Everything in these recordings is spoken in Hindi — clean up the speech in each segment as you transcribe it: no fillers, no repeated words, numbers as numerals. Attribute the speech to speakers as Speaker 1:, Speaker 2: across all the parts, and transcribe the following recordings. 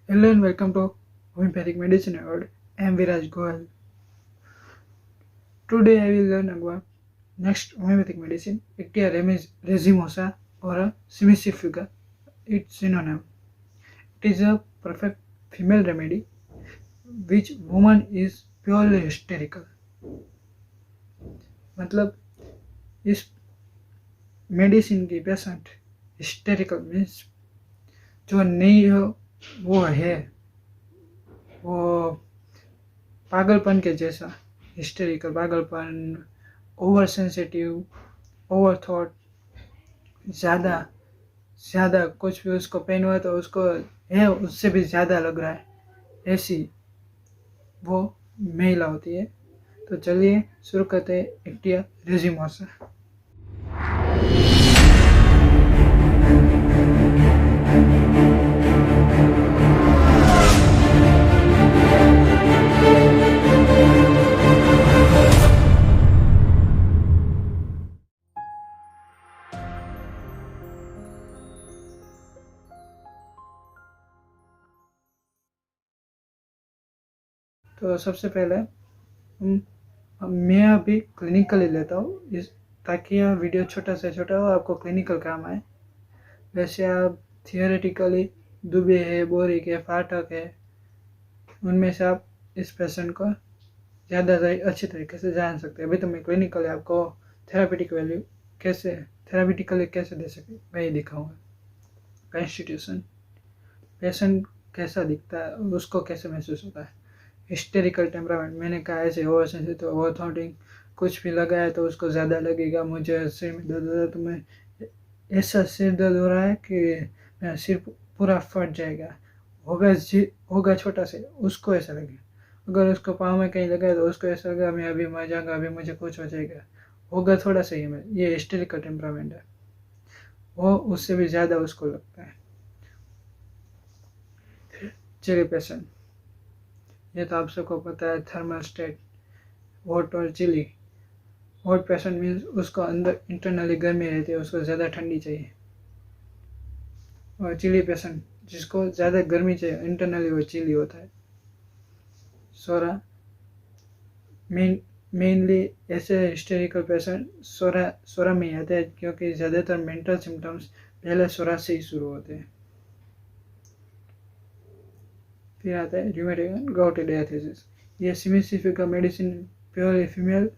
Speaker 1: Hello and welcome to Homeopathic Medicine Award. I am Viraj Goel. Today I will learn about next homeopathic medicine, Ictia resimosa or a simicifuga. Its synonym. It is a perfect female remedy which woman is purely hysterical. मतलब इस मेडिसिन की पेशेंट हिस्टेरिकल मीन्स जो नहीं हो वो है, वो पागलपन के जैसा हिस्टेरिकल पागलपन, ओवर सेंसिटिव, ओवर थॉट, ज़्यादा कुछ भी उसको पेन हुआ तो उसको है उससे भी ज़्यादा लग रहा है, ऐसी वो महिला होती है। तो चलिए शुरू करते हैं एक्टिया रेजिमोसा। तो सबसे पहले मैं अभी क्लिनिकली लेता हूँ इस ताकि यह वीडियो छोटा से छोटा हो, आपको क्लिनिकल काम आए। वैसे आप थियोरेटिकली दुबे है, बोरिक है, फाटक है, उनमें से आप इस पेशेंट को ज़्यादा अच्छी तरीके से जान सकते हैं। अभी तो मैं क्लिनिकली आपको थेरापेटिक वैल्यू थेरापेटिकली कैसे दे सके वही दिखाऊंगा। कॉन्स्टिट्यूशन, पेशेंट कैसा दिखता है, उसको कैसे महसूस होता है। हिस्टेरिकल टेम्परामेंट, मैंने कहा ऐसे ओवर सेंसिटिव, ओवर थॉटिंग, कुछ भी लगाया तो उसको ज़्यादा लगेगा। मुझे सिर में दर्द हो रहा है तो मैं ऐसा सिर दर्द हो रहा है कि मेरा सिर पूरा फट जाएगा। होगा छोटा से, उसको ऐसा लगेगा। अगर उसको पाँव में कहीं लगा तो उसको ऐसा लगा मैं अभी मर जाऊँगा, अभी मुझे कुछ हो जाएगा। होगा थोड़ा सा ही में, ये हिस्टेरिकल टेम्परामेंट है। वो उससे भी ज़्यादा उसको लगता है। चिली पेशेंट, ये तो आप सबको पता है, थर्मल स्टेट, हॉट और चिली। हॉट पेशेंट मीन्स उसको अंदर इंटरनली गर्मी रहती है, उसको ज़्यादा ठंडी चाहिए। और चिली पेशेंट जिसको ज़्यादा गर्मी चाहिए इंटरनली, वो चिली होता है। सोरा मेनली ऐसे हिस्टेरिकल पेशेंट सोरा में आते हैं क्योंकि ज़्यादातर मेंटल सिम्टम्स पहले सोरा से ही शुरू होते हैं। फिर आता है रूमेटिक गाउटी डायथिसिस। ये सिमिसिफिका मेडिसिन प्योरली फीमेल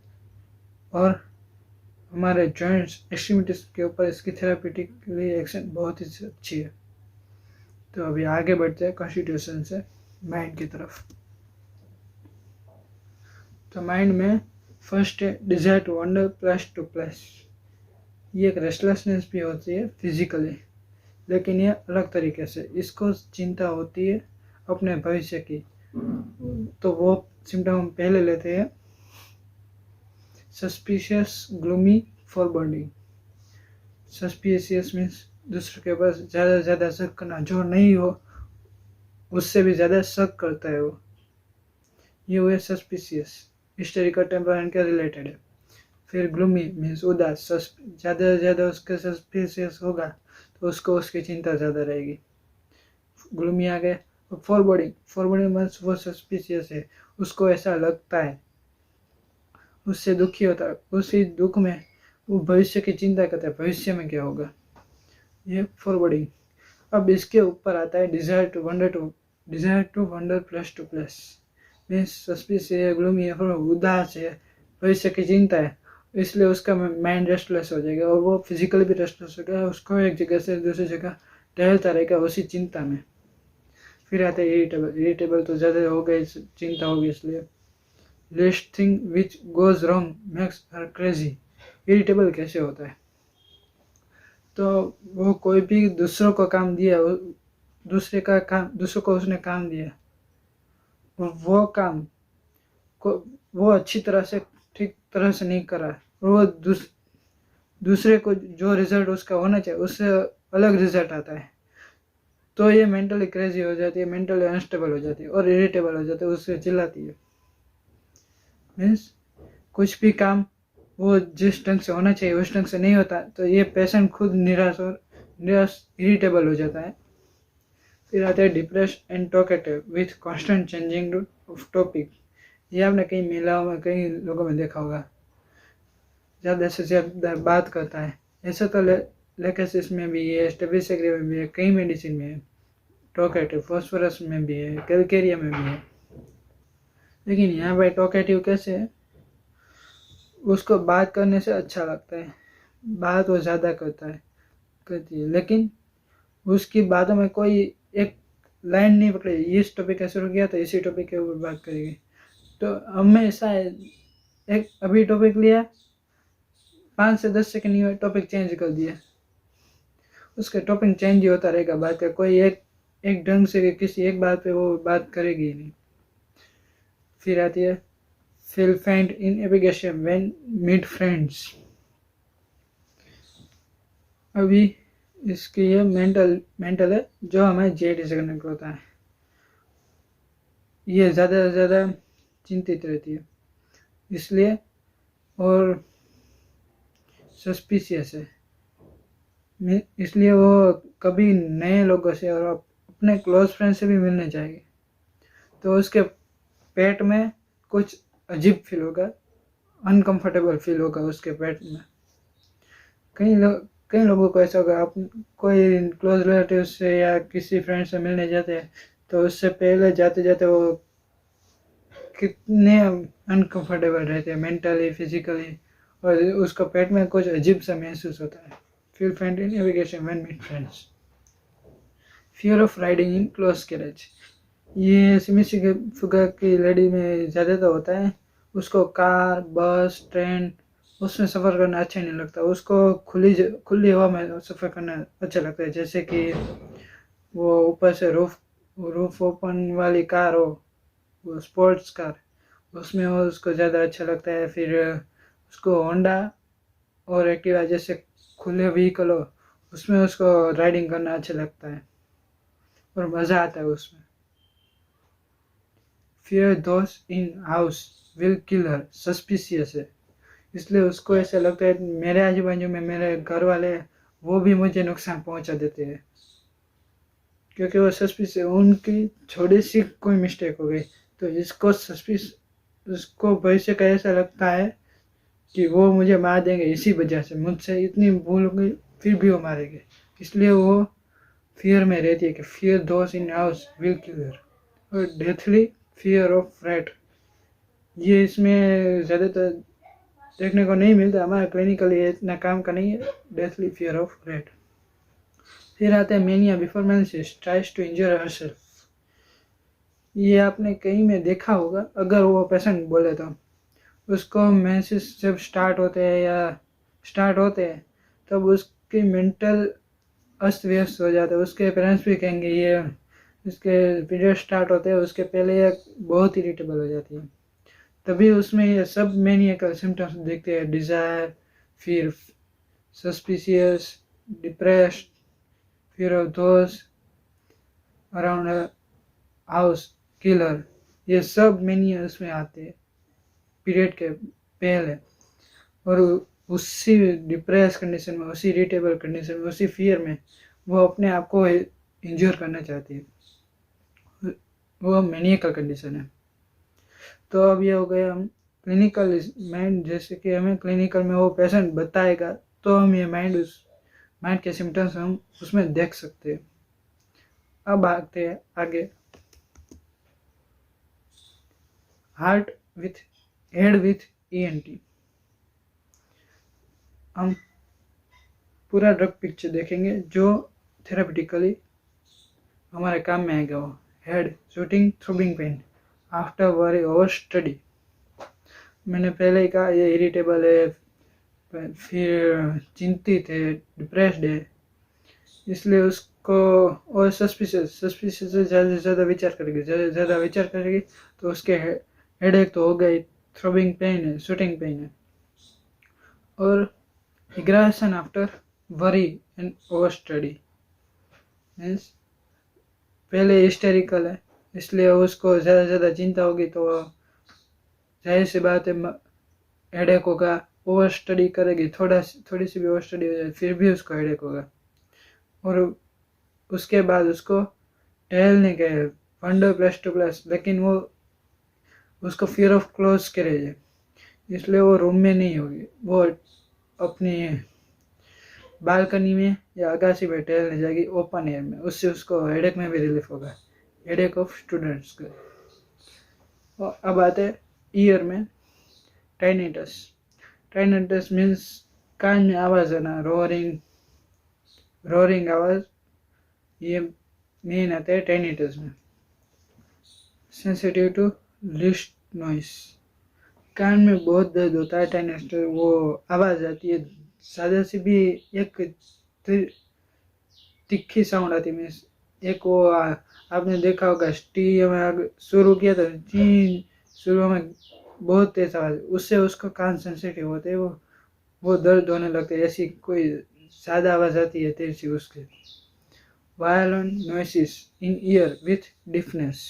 Speaker 1: और हमारे जॉइंट्स एक्सट्रीमिटीज के ऊपर इसकी थेरापेटिकली एक्शन बहुत ही अच्छी है। तो अभी आगे बढ़ते हैं कॉन्स्टिट्यूशन से माइंड की तरफ। तो माइंड में फर्स्ट है desire to wander plus two plus. ये एक रेस्टलेसनेस भी होती है फिजिकली, लेकिन ये अलग तरीके से। इसको चिंता होती है अपने भविष्य की, तो वो सिम्टम हम पहले लेते हैं। Suspicious, gloomy, foreboding. Suspicious means दूसरे के पास ज़्यादा शक करना, जो नहीं हो उससे भी ज़्यादा शक करता है वो, ये हुए सस्पिशियस। हिस्टेरिकल टेम्परामेंट के रिलेटेड है। फिर ग्लूमी मीन्स उदास, ज़्यादा से ज़्यादा उसके सस्पिशियस होगा तो उसको उसकी चिंता ज़्यादा रहेगी। ग्लूमी आ गए। फोरबॉडिंग मीन्स वो सस्पिशियस है, उसको ऐसा लगता है, उससे दुखी होता है, उसी दुख में वो भविष्य की चिंता करता है, भविष्य में क्या होगा, ये फोरबॉडिंग। अब इसके ऊपर आता है desire to wander plus two plus. Means suspicious है, ग्लूमी है, उदास है, भविष्य की चिंता है, इसलिए उसका माइंड रेस्टलेस हो जाएगा और वो फिजिकली भी रेस्टलेस होगा। उसको एक जगह से दूसरी जगह टहलता रहेगा उसी चिंता में। फिर आता है इरिटेबल तो ज़्यादा हो गई, चिंता होगी इसलिए। Least thing which goes wrong makes her crazy. Irritable कैसे होता है, तो वो कोई भी दूसरों को काम दिया, दूसरों को उसने काम दिया, वो काम को वो अच्छी तरह से ठीक तरह से नहीं करा, वो दूसरे को जो रिजल्ट उसका होना चाहिए उससे अलग रिजल्ट आता है, तो ये मेंटली क्रेजी हो जाती है, मेंटली अनस्टेबल हो जाती है और इरिटेबल हो जाती है, उससे चिल्लाती है। मीन्स कुछ भी काम वो जिस ढंग से होना चाहिए उस ढंग से नहीं होता, तो ये पेशेंट खुद निराश इरिटेबल हो जाता है। फिर आते हैं depress and talkative with constant changing of topic. ये आपने कई महिलाओं में, कई लोगों में देखा होगा, ज़्यादा से ज़्यादा बात करता है। ऐसा तो लेकेसिस में भी है, स्टेबिलिटी में भी है, कई मेडिसिन में है, टॉकेटिव फॉस्फोरस में भी है, कैलकेरिया में भी है। लेकिन यहाँ पे टॉकेटिव कैसे है, उसको बात करने से अच्छा लगता है, बात वो ज़्यादा करती है, लेकिन उसकी बातों में कोई एक लाइन नहीं पकड़ेगी, इस टॉपिक का शुरू किया तो इसी टॉपिक के ऊपर बात करेगी। तो हमेशा एक अभी टॉपिक लिया, 5 से 10 सेकंड में टॉपिक चेंज कर दिया, उसका टॉपिक चेंज ही होता रहेगा, बात का कोई एक ढंग से किसी एक बात पे वो बात करेगी ही नहीं। फिर आती है feel find in application when meet friends. अभी इसकी ये मेंटल है, जो हमें जेडी से कनेक्ट होता है, ये ज़्यादा से ज़्यादा चिंतित रहती है इसलिए, और सस्पिशियस है इसलिए वो कभी नए लोगों से और अपने क्लोज फ्रेंड से भी मिलने जाएगी तो उसके पेट में कुछ अजीब फील होगा, अनकंफर्टेबल फील होगा उसके पेट में। कई लोगों को ऐसा होगा, आप कोई क्लोज रिलेटिव से या किसी फ्रेंड से मिलने जाते हैं तो उससे पहले जाते जाते वो कितने अनकंफर्टेबल रहते हैं मेंटली, फिजिकली, और उसका पेट में कुछ अजीब सा महसूस होता है। Feel find in navigation when meet friends. Fear of riding in close carriage, ये सिमी फुगा की लेडी में ज़्यादातर होता है। उसको कार, बस, ट्रेन उसमें सफ़र करना अच्छा नहीं लगता, उसको खुली हवा में सफ़र करना अच्छा लगता है। जैसे कि वो ऊपर से रूफ ओपन वाली कार हो, वो स्पोर्ट्स कार, उसमें उसको ज़्यादा अच्छा लगता है। फिर उसको होंडा और एक्टिवा जैसे खुले व्हीकल हो, उसमें उसको राइडिंग करना अच्छा लगता है और मज़ा आता है उसमें। Fear those in house will kill her, suspicious है इसलिए उसको ऐसा लगता है मेरे आजू बाजू में मेरे घर वाले वो भी मुझे नुकसान पहुंचा देते हैं, क्योंकि वो सस्पिशियस, उनकी छोटी सी कोई मिस्टेक हो गई तो उसको भविष्य का ऐसा लगता है कि वो मुझे मार देंगे, इसी वजह से मुझसे इतनी भूल हो गई फिर भी वो मारेंगे, इसलिए वो फियर में रहती है कि fear those in house will kill her. और डेथली फियर ऑफ रैट, ये इसमें ज़्यादातर देखने को नहीं मिलता, हमारा क्लिनिकल ये इतना काम का नहीं है, डेथली फियर ऑफ रैट। फिर आते हैं mania before menses tries to injure herself. ये आपने कहीं में देखा होगा, अगर वो पेशेंट बोले तो उसको मेंसेस जब स्टार्ट होते हैं तब उसकी मेंटल अस्त व्यस्त हो जाता है। उसके पेरेंट्स भी कहेंगे ये उसके पीरियड स्टार्ट होते हैं उसके पहले ये बहुत इरिटेबल हो जाती है, तभी उसमें ये सब मैनिएकल सिम्टम्स दिखते हैं, डिज़ायर, फिर, suspicious, depressed, fear of those around house, killer, ये सब मैनिया उसमें आते हैं पीरियड के पहले। और उसी डिप्रेस कंडीशन में, उसी इरिटेबल कंडीशन में, उसी फियर में वो अपने आप को इंजोर करना चाहती है, वो मैनिएकल कंडीशन है। तो अब ये हो गया हम क्लिनिकल माइंड, जैसे कि हमें क्लिनिकल में वो पेशेंट बताएगा तो हम ये माइंड के सिम्टम्स हम उसमें देख सकते हैं। अब आते हैं आगे, हेड विथ ENT। हम पूरा ड्रग पिक्चर देखेंगे जो थेरापिटिकली हमारे काम में आएगा। वो head shooting throbbing pen after worry over study, मैंने पहले ही कहा ये इरिटेबल है, फिर चिंतित है, डिप्रेस्ड है, इसलिए उसको, और सस्पिशियस से ज़्यादा विचार करेगी तो उसके हेडेक तो हो गई, थ्रोबिंग पेन है, शूटिंग पेन है, और aggression after worry and over study means पहले हिस्टेरिकल है इसलिए उसको ज़्यादा से ज़्यादा चिंता होगी तो जाहिर सी बात है हेडेक होगा। ओवर स्टडी करेगी, थोड़ी सी भी ओवर स्टडी हो जाए फिर भी उसको हेडेक होगा, और उसके बाद उसको टेल नहीं कहे, वंडर प्लस टू प्लस, लेकिन वो उसको फियर ऑफ क्लोज करे है, इसलिए वो रूम में नहीं होगी, वो अपनी बालकनी में या अगासी पे टहलने जाएगी ओपन एयर में, उससे उसको हेडेक में भी रिलीफ होगा, हेडेक ऑफ स्टूडेंट्स का। और अब आते हैं ईयर में टाइनिटस। टाइनिटस मीन्स कान में आवाज़ आना, रोरिंग आवाज़, ये मेन आता है टाइनिटस में। सेंसिटिव टू लीस्ट नॉइस, कान में बहुत दर्द होता है टाइनिटस, वो आवाज़ आती है सादा सी भी, एक तिखी साउंड आती है, एक वो आपने देखा होगा टी में शुरू किया तो ची शुरू में बहुत तेज आवाज, उससे उसका कान सेंसिटिव होते हैं, वो दर्द होने लगते हैं, ऐसी कोई सादा आवाज आती है तेज सी उसके। Violent noises in ear with deafness,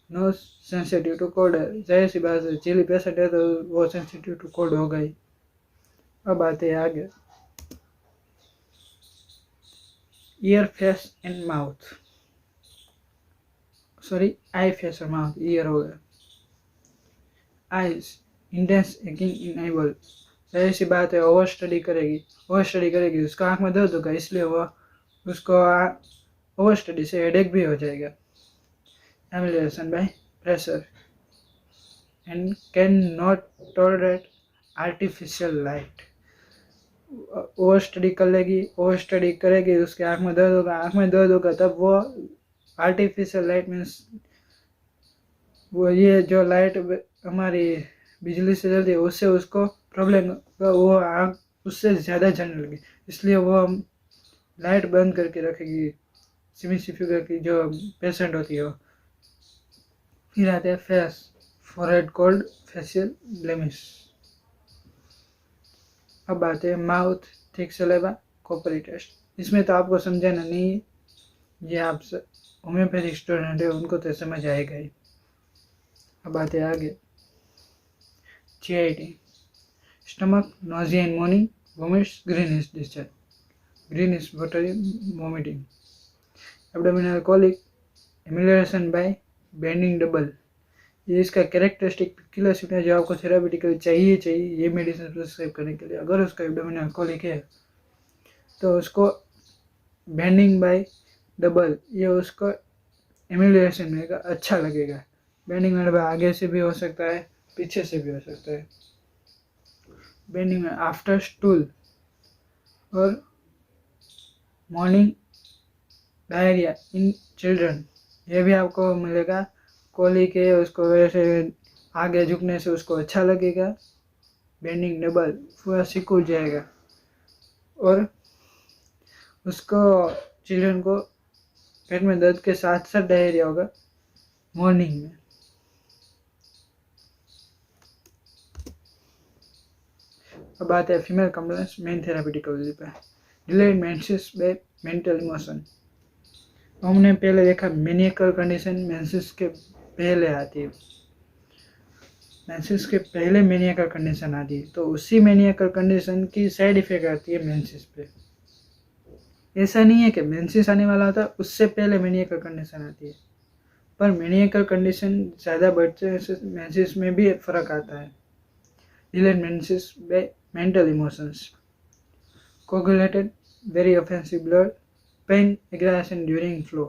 Speaker 1: no sensitive to cold, जाहिर सी बात है चिली पेशेंट है तो वो सेंसिटिव टू कोल्ड होगा ही। अब आते हैं आगे, year face and mouth, sorry I face और माउथ, ईयर हो गया। आइज इंटेंस एकिंग इन आईबॉल, जाहिर सी बात है ओवर स्टडी करेगी उसका आँख में दर्द होगा, इसलिए वो उसको ओवर स्टडी से हेडेक भी हो जाएगा। Amelioration by pressure and can not tolerate artificial light, over study करेगी उसके आँख में दर्द होगा तब वो आर्टिफिशियल लाइट मीन्स वो ये जो लाइट हमारी बिजली से जलती है उससे उसको प्रॉब्लम, वो आँख उससे ज़्यादा जलने लगी, इसलिए वो लाइट बंद करके रखेगी सिमी फिगर की जो पेशेंट होती है वो। फिर आते हैं face, forehead cold, facial blemish. अब आते हैं माउथ, थिक सलेवा, कॉपरी टेस्ट। इसमें तो आपको समझाना नहीं, ये आप होम्योपैथिक स्टूडेंट है उनको तो समझ आएगा ही। अब आते हैं आगे, GIT, stomach nausea in morning, vomits, greenish discharge, greenish watery vomiting. Abdominal colic, amelioration by bending double, ये इसका कैरेक्टरिस्टिक किलर सिग्नल जो आपको थेरापेटिकली चाहिए ये मेडिसिन प्रिस्क्राइब करने के लिए। अगर उसका एब्डोमिनल कॉलिक है तो उसको बेंडिंग बाय डबल, ये उसको एमिलेशन में अच्छा लगेगा। बेंडिंग में आगे से भी हो सकता है, पीछे से भी हो सकता है। बेंडिंग में आफ्टर स्टूल और मॉर्निंग डायरिया इन चिल्ड्रन, ये भी आपको मिलेगा। कोलिक है उसको वैसे आगे झुकने से उसको अच्छा लगेगा, बेंडिंग डबल पूरा सिकुड़ जाएगा, और उसको चिल्ड्रन को पेट में दर्द के साथ साथ डायरिया होगा मॉर्निंग में। अब आते हैं फीमेल कंप्लेंट्स मेन थेरापेटिक पे। Delayed menses by mental emotion, हमने पहले देखा मेनियकल कंडीशन मेंसेस के पहले आती है, मेंसेस के पहले मेनियकल कंडीशन आती है, तो उसी मेनियकल कंडीशन की साइड इफेक्ट आती है मेंसेस पे। ऐसा नहीं है कि मेंसेस आने वाला होता उससे पहले मेनियकल कंडीशन आती है, पर मेनियकल कंडीशन ज़्यादा बढ़ते से मेंसेस में भी फर्क आता है। Delayed menses by mental emotions, coagulated very offensive blood, pain aggravation during flow.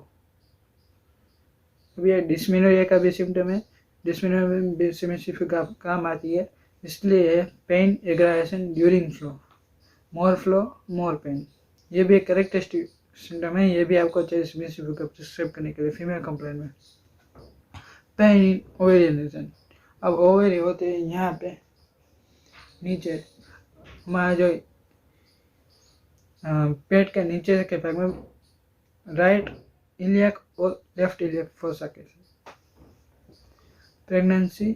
Speaker 1: अब ये डिस्मेनोरिया का भी सिम्टम है, डिस्मेनोरिया में भी सिमेट्री काम आती है, इसलिए पेन एग्रासन ड्यूरिंग फ्लो, मोर फ्लो मोर पेन, ये भी एक करेक्टरिस्टिक सिम्टम है, ये भी आपको चाहिए सिमेट्री का प्रिस्क्राइब करने के लिए फीमेल कंप्लेंट में। पेन इन ओवेरियन रीजन, अब ओवेरी होते हैं यहाँ पे नीचे, हमारा जो पेट के नीचे के भाग में राइट इलियक और लेफ्ट इलियक फोसा के। प्रेगनेंसी,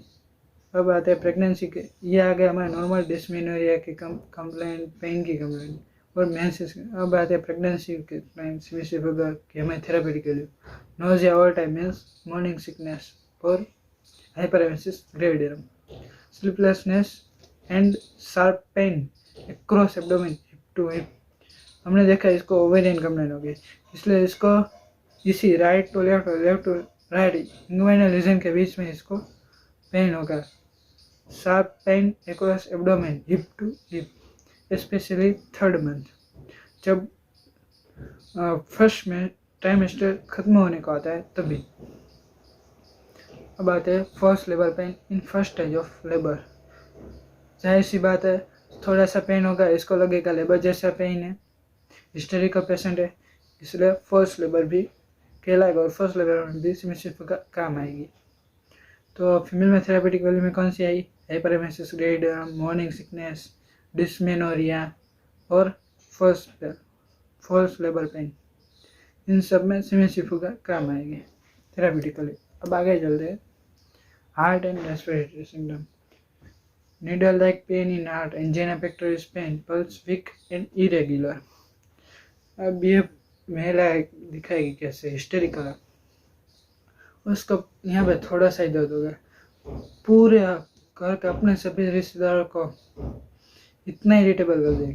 Speaker 1: अब आते हैं प्रेगनेंसी के, ये आ गए हमारे नॉर्मल डिस्मेनोरिया की कंप्लेंट, पेन की कंप्लेंट और मेंसेस। अब आते हैं प्रेगनेंसी के कि हमें थेरापी के लिए nausea all time means morning sickness और hyperemesis gravidarum, sleeplessness and sharp pain across abdomen hip to hip. हमने देखा इसको ओवेरियन कंप्लेंट होगी, इसलिए इसको इसी राइट टू लेफ्ट और left to right inguinal region के बीच में इसको पेन होगा। Sharp pain across abdomen hip to hip, specially third month, जब फर्स्ट में ट्राइमेस्टर खत्म होने को आता है तभी। अब आते हैं first labour pain in first stage of labour. जाहिर सी बात है थोड़ा सा पेन होगा, इसको लगेगा लेबर जैसा पेन है, हिस्टेरिकल पेशेंट है, इसलिए फर्स्ट लेबर भी कहलाएगा और फर्स्ट लेबर में भी सिमेसिस का काम आएगी। तो फीमेल में थेरापेटिक वैल्यू में कौन सी आई? हाइपरेमेसिस ग्रेविडम, मॉर्निंग सिकनेस, डिस्मेनोरिया और फर्स्ट लेबर पेन, इन सब में सिमेसिस का काम आएगी थेरापेटिकली। अब आगे चलते हैं heart and respiratory symptom. Needle like pain in heart, angina pectoris pain, pulse weak and irregular. अब ये महिला दिखाएगी कैसे हिस्टेरिकल है, उसको यहाँ पे थोड़ा सा ही दर्द होगा, पूरे घर के अपने सभी रिश्तेदारों को इतना इरिटेबल कर देगी।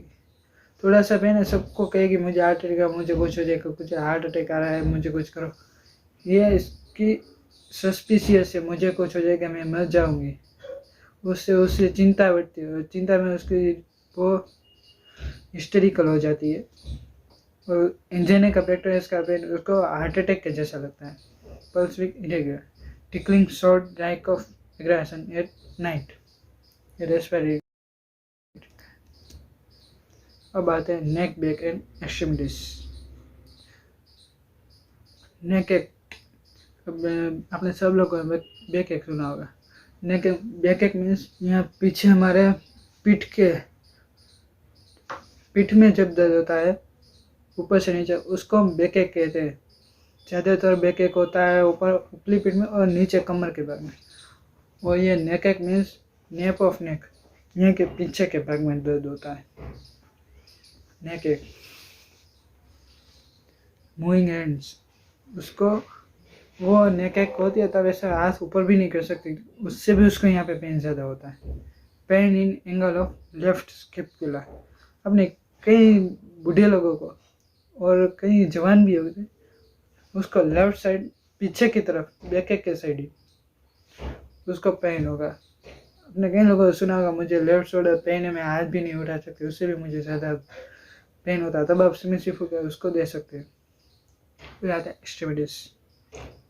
Speaker 1: थोड़ा सा पेन है, सबको कहेगी मुझे हार्ट अटैक है, मुझे कुछ हो जाएगा, कुछ हार्ट अटैक आ रहा है, मुझे कुछ करो। ये इसकी सस्पिशियस है, मुझे कुछ हो जाएगा, मैं मर जाऊंगी। उससे चिंता बढ़ती है और चिंता में उसकी वो हिस्टेरिकल हो जाती है और एंजाइना का पेक्टोरिस का पेन उसको हार्ट अटैक के जैसा लगता है। Pulse weak irregular, tickling short, lack of aggression at night, respiratory. अब आते हैं neck, back and extremities. Neck एक, आपने सब लोगों ने बैक एक सुना होगा। नेक बैक एक मीन्स यहाँ पीछे हमारे पीठ में जब दर्द होता है ऊपर से नीचे, उसको हम बैक एक कहते हैं। ज़्यादातर बैक एक होता है ऊपर ऊपरी पीठ में और नीचे कमर के भाग में। और ये नेक एक मीन्स नेप ऑफ नेक, यहाँ के पीछे के भाग में दर्द होता है। नेक एक। मूविंग हैंड्स, उसको वो नेक एक होती है तब ऐसा हाथ ऊपर भी नहीं कर सकती, उससे भी उसको यहाँ पे पेन ज़्यादा होता है। Pain in angle of left scapula. अपने कई बूढ़े लोगों को और कई जवान भी होते हैं, उसको लेफ्ट साइड पीछे की तरफ बैक के साइड ही उसको पेन होगा। अपने कई लोगों को सुना होगा मुझे लेफ्ट शोल्डर पेन है, मैं हाथ भी नहीं उठा सकती, उससे भी मुझे ज़्यादा पेन होता है, तब आप सिमेसिस होकर उसको दे सकते हैं। फिर आता है एक्सट्रीमिटीज।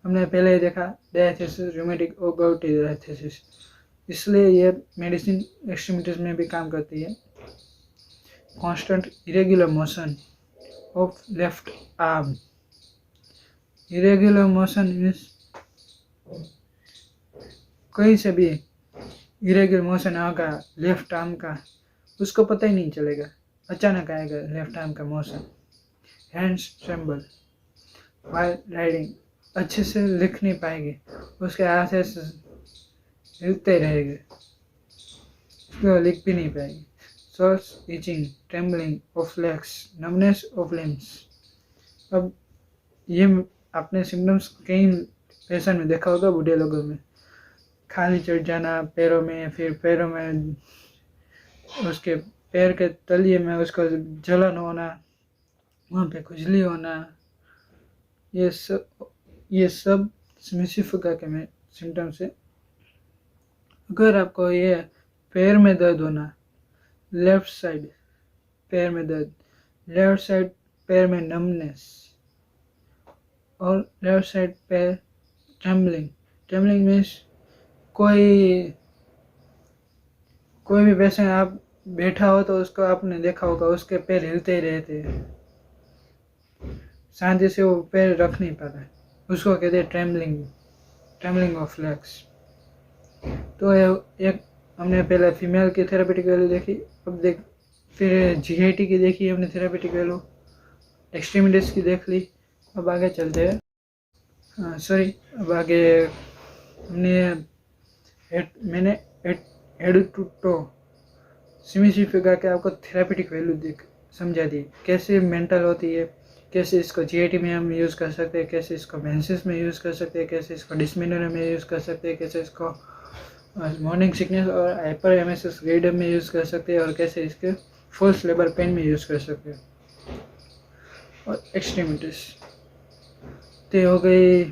Speaker 1: हमने पहले ही देखा डायथेसिस, रूमेटिक और गॉउटी डायथेसिस, इसलिए ये मेडिसिन एक्सट्रीमिटीज में भी काम करती है। Constant irregular motion of left arm. Irregular motion means कहीं से भी इरेगुलर मोशन होगा लेफ्ट आर्म का, उसको पता ही नहीं चलेगा, अचानक आएगा लेफ्ट आर्म का motion. Hands tremble while riding, अच्छे से लिख नहीं पाएगी, उसके हाथ ऐसे हिलते रहेंगे, उसको लिख भी नहीं पाएगी। Sores itching, trembling of legs, numbness of limbs. अब ये आपने सिम्टम्स कई पेशेंट में देखा होगा, बूढ़े लोगों में खाली चढ़ जाना पैरों में, फिर पैरों में उसके पैर के तलिए में उसको जलन होना, वहाँ पे खुजली होना, ये सब सिमेसिस के में सिम्टम्स है। अगर आपको ये पैर में दर्द होना, लेफ्ट साइड पैर में दर्द, लेफ्ट साइड पैर में नमनेस और लेफ्ट साइड पैर ट्रेम्बलिंग मीन्स कोई भी पेशेंट आप बैठा हो तो उसको आपने देखा होगा उसके पैर हिलते ही रहते हैं, शांति से वो पैर रख नहीं पाता है, उसको कहते हैं ट्रेम्बलिंग ऑफ लेग्स। तो एक हमने पहले फीमेल की थेरापेटिक वैल्यू देखी, अब फिर जीआईटी की देखी हमने थेरापेटिक वैल्यू, एक्सट्रीमिटीज की देख ली। अब आगे चलते हैं, अब आगे मैंने हेड टू टो सिमेसिस के आपको थेरापेटिक वैल्यू समझा दी, कैसे मेंटल होती है, कैसे इसको जीआईटी में हम यूज़ कर सकते हैं, कैसे इसको मेंसेस में यूज़ कर सकते हैं, कैसे इसको डिस्मेनोरिया में यूज़ कर सकते हैं, कैसे इसको मॉर्निंग सिकनेस और हाइपरेमेसिस ग्रेविडम में यूज़ कर सकते हैं, और कैसे इसके फर्स्ट लेबर पेन में यूज़ कर सकते हैं। और एक्सट्रीमिटीज, तो हो गई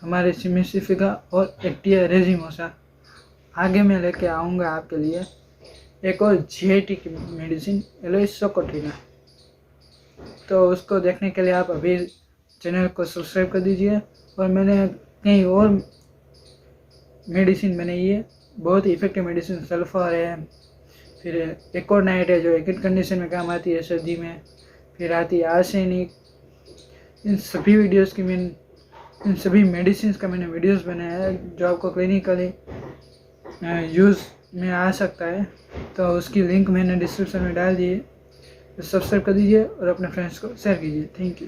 Speaker 1: हमारे सिमिसिफिका और एक्टिया रेजिमोसा। आगे मैं लेके आऊँगा आपके लिए एक और GIT की मेडिसिन एलोइस सोकोट्रिना। तो उसको देखने के लिए आप अभी चैनल को सब्सक्राइब कर दीजिए। और मैंने कई और मेडिसिन बनाई है, बहुत ही इफेक्टिव मेडिसिन। सल्फर है, फिर एक और नाइट है जो एक्यूट कंडीशन में काम आती है सर्दी में, फिर आती है आर्सेनिक। इन सभी वीडियोस की इन सभी मेडिसिन का मैंने वीडियोस बनाया है जो आपको क्लिनिकली यूज़ में आ सकता है। तो उसकी लिंक मैंने डिस्क्रिप्शन में डाल दी है। तो सब्सक्राइब कर दीजिए और अपने फ्रेंड्स को शेयर कीजिए। Thank you.